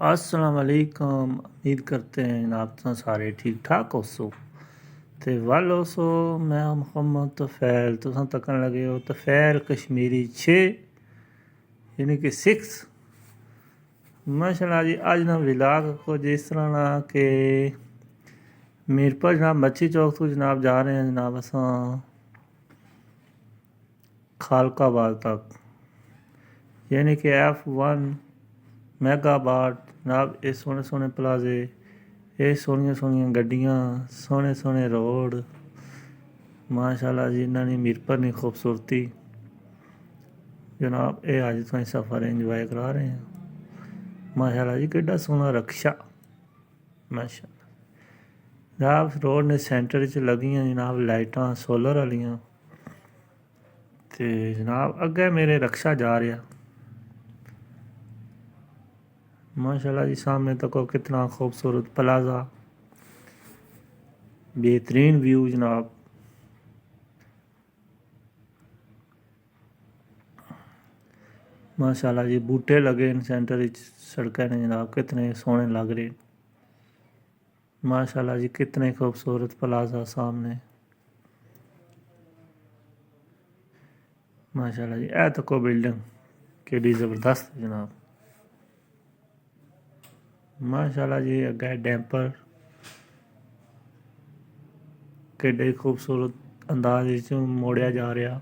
अस्सलाम वालेकुम। उम्मीद करते हैं जनाब तुम सारे ठीक ठाक हो सो। ते वालो सो मैं मुहम्मद तफैल तुम तकन लगे हो तफैल कश्मीरी 6 यानी कि 6। माशाल्लाह जी अज ना व्लॉग को जिस तरह ना कि मीरपुर जनाब मच्छी चौक तो जनाब जा रहे हैं जनाब असां खालकाबाद तक यानी कि F1 मेगाबाद जनाब ये सोहने सोहने प्लाजे ये सोहनियां सोहनियां गड्डियां सोहने सोहने रोड माशाल्लाह जी इन्होंने मीरपुर की खूबसूरती जनाब ये अज तुम सफ़र इंजॉय करा रहे हैं। माशाल्लाह जी किड्डा सोहना रक्षा माशाल्लाह जनाब रोड ने सेंटर च लगियां जनाब लाइटां सोलर वालियां ते जनाब अग्गे मेरे रक्षा जा रहा माशाल्लाह जी सामने तको कितना खूबसूरत प्लाजा बेहतरीन व्यू जनाब माशाल्लाह जी बूटे लगे इन सेंटर सड़कें ने जनाब कितने सोहने लग रहे माशाल्लाह जी कितने खूबसूरत प्लाजा सामने माशाल्लाह जी ए तको बिल्डिंग केडी ज़बरदस्त जनाब माशाल्लाह जी अगे डैम्पर केडे खूबसूरत अंदाज मोड़िया जा रहा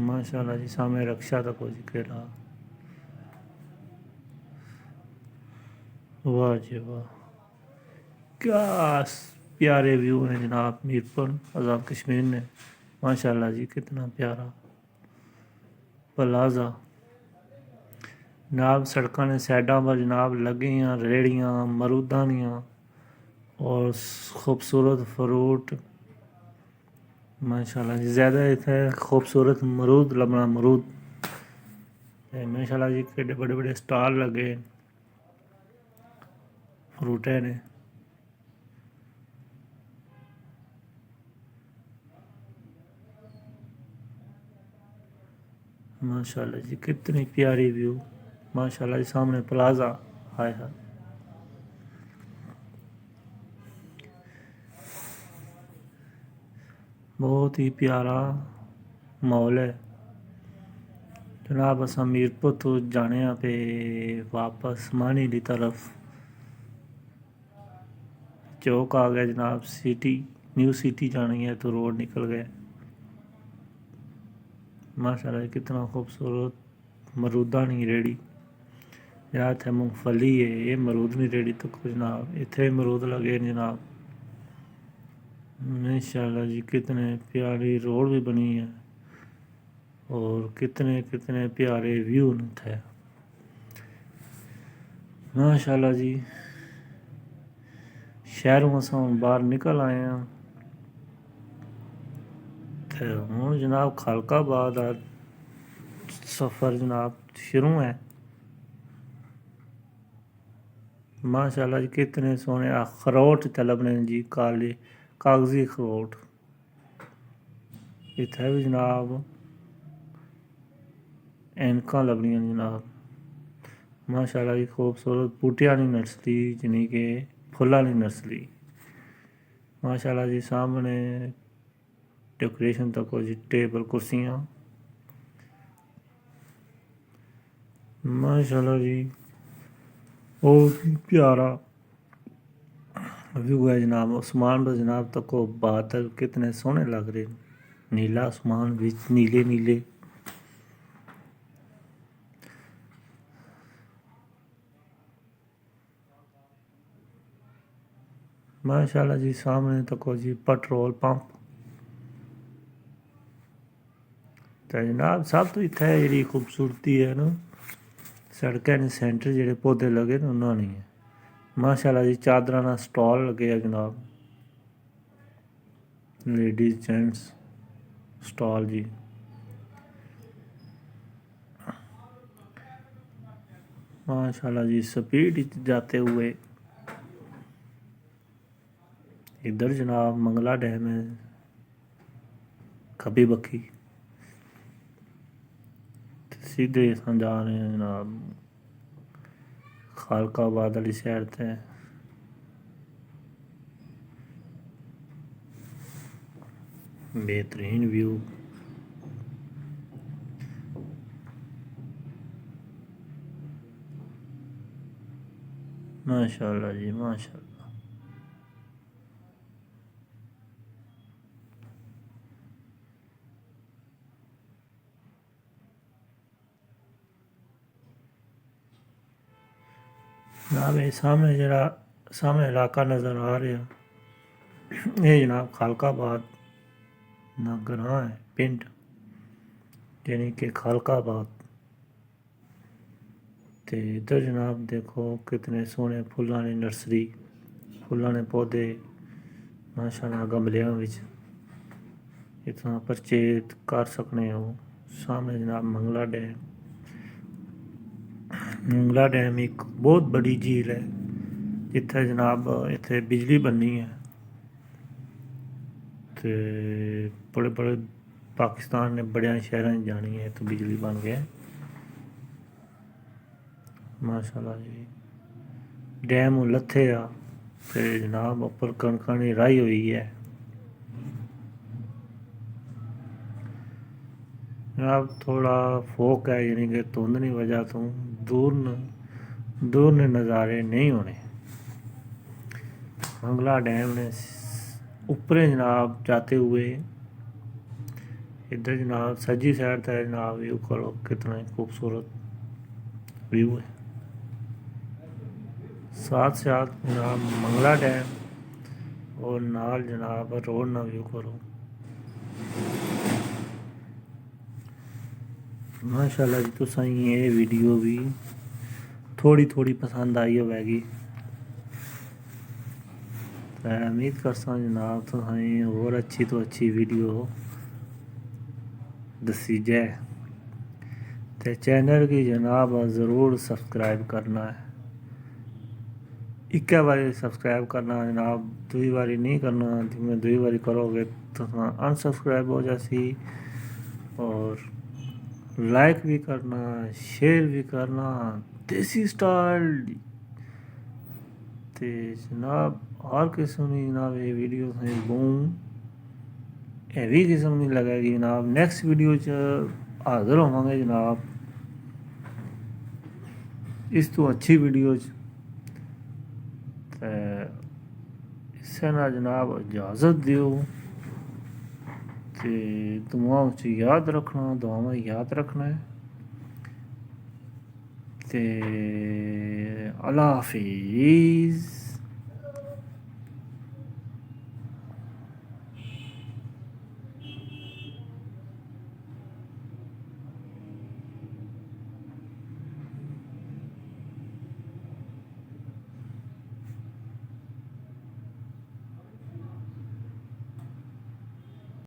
माशाल्लाह जी सामने रक्षा तको जी केड़ा वाह जी वाह क्या प्यारे व्यू हैं जनाब मीरपुर आज़ाद कश्मीर ने माशाल्लाह जी कितना प्यारा प्लाजा जनाब सड़कों ने साइडों पर जनाब लगियां रेड़ियां मरूदा दियां और खूबसूरत फ्रूट माशाल्लाह जी ज़्यादा इतने खूबसूरत मरूद लबना मरूद माशाल्लाह जी केडे बड़े बड़े स्टॉल लगे फ्रूटे ने माशाल्लाह जी कितनी प्यारी व्यू माशाल्लाह जी सामने प्लाजा हाय हाय बहुत ही प्यारा मॉल है जनाब अस मीरपुर तो जाने पे वापस मानी की तरफ चौक आ गया जनाब सिटी न्यू सिटी जानी है तो रोड निकल गए माशाल्लाह कितना खूबसूरत मरूदा नहीं रेड़ी या इतने मूंगफली है ये मरूद नहीं रेड़ी तो कुछ जनाब इतने मरूद लगे जनाब माशाल्लाह जी कितने प्यारी रोड भी बनी है और कितने कितने प्यारे व्यू थे माशाल्लाह जी शहरों से बाहर निकल आए हैं तो हूँ जनाब खालकाबाद सफ़र जनाब शुरू है माशाल्लाह जी कितने सोहने अखरोट तलबने जी काले कागजी अखरोट इत्थै भी जनाब ऐनकां लभनियां जनाब माशाल्लाह जी खूबसूरत बूटियां की नर्सरी यानी कि फुल्लां की नर्सरी माशाल्लाह जी सामने डेकोरेशन तक जी टेबल कुर्सियाँ माशाल्लाह जी बहुत ही प्यारा व्यू है जनाब आसमान पर जनाब तको बादल कितने सोहने लग रहे नीला आसमान बिच नीले नीले माशाल्लाह जी सामने तको जी पेट्रोल पंप तो जनाब सब तो इतने जी खूबसूरती है ना सड़कें ने सेंटर जोड़े पौधे लगे ना उन्होंने है माशाल्लाह जी चादर का स्टॉल लगे है जनाब लेडीज जेंट्स स्टॉल जी माशाल्लाह जी स्पीड जाते हुए इधर जनाब मंगला डैम है खब्बी बखी सीधे हम जा रहे हैं जनाब खालकाबाद वाली साइड ते बेहतरीन व्यू। माशाल्लाह जी माशाल्लाह। जनाब ये सामने जरा सामने इलाका नज़र आ रहा है, ये जनाब खालकाबाद ना ग्रां है पिंड, यानी कि खालकाबाद। तो इधर जनाब देखो कितने सोहने फुल्लां ने नर्सरी, फुल्लां ने पौधे माशाल्लाह गमलियां विच इतना परचेज कर सकने हो। सामने जनाब मंगला डैम, मंगला डैम एक बहुत बड़ी झील है जिथे जनाब इत्थे बिजली बननी है। तो बड़े बड़े पाकिस्तान ने बड़े शहरों जानी है तो बिजली बन गया माशाल्लाह जी। डैम लथे आ ते जनाब उपर कणकां दी राही हुई है। जनाब थोड़ा फोक है, यानी कि धुंध की वजह तो दूर ने नज़ारे नहीं होने। मंगला डैम ने ऊपरे जनाब जाते हुए इधर जनाब सज्जी साइड था जनाब व्यू करो कितना खूबसूरत व्यू है। साथ साथ जनाब मंगला डैम और नाल जनाब रोड ना व्यू करो माशाल्लाह जी। तुसां ये वीडियो भी थोड़ी थोड़ी पसंद आई होगी। उम्मीद करसा जनाब तुसें और अच्छी तो अच्छी वीडियो दसी जाए तो चैनल की जनाब ज़रूर सब्सक्राइब करना है। इक्के बारी सब्सक्राइब करना जनाब, दुई बारी नहीं करना। जिमें दुई बारी करोगे तो अनसब्सक्राइब हो जासी। और लाइक भी करना, शेयर भी करना देसी स्टाइल। तो जनाब हर किस्म की जनाब ये वीडियो बूम हैवी किस्म की लगेगी जनाब। नैक्सट वीडियो च हाज़र होवांगे जनाब इस तो अच्छी वीडियो च। इससे ना जनाब इजाज़त दियो कि दुआओं च याद रखना, दुआवां याद रखना है। ते अल्लाह हाफिज़।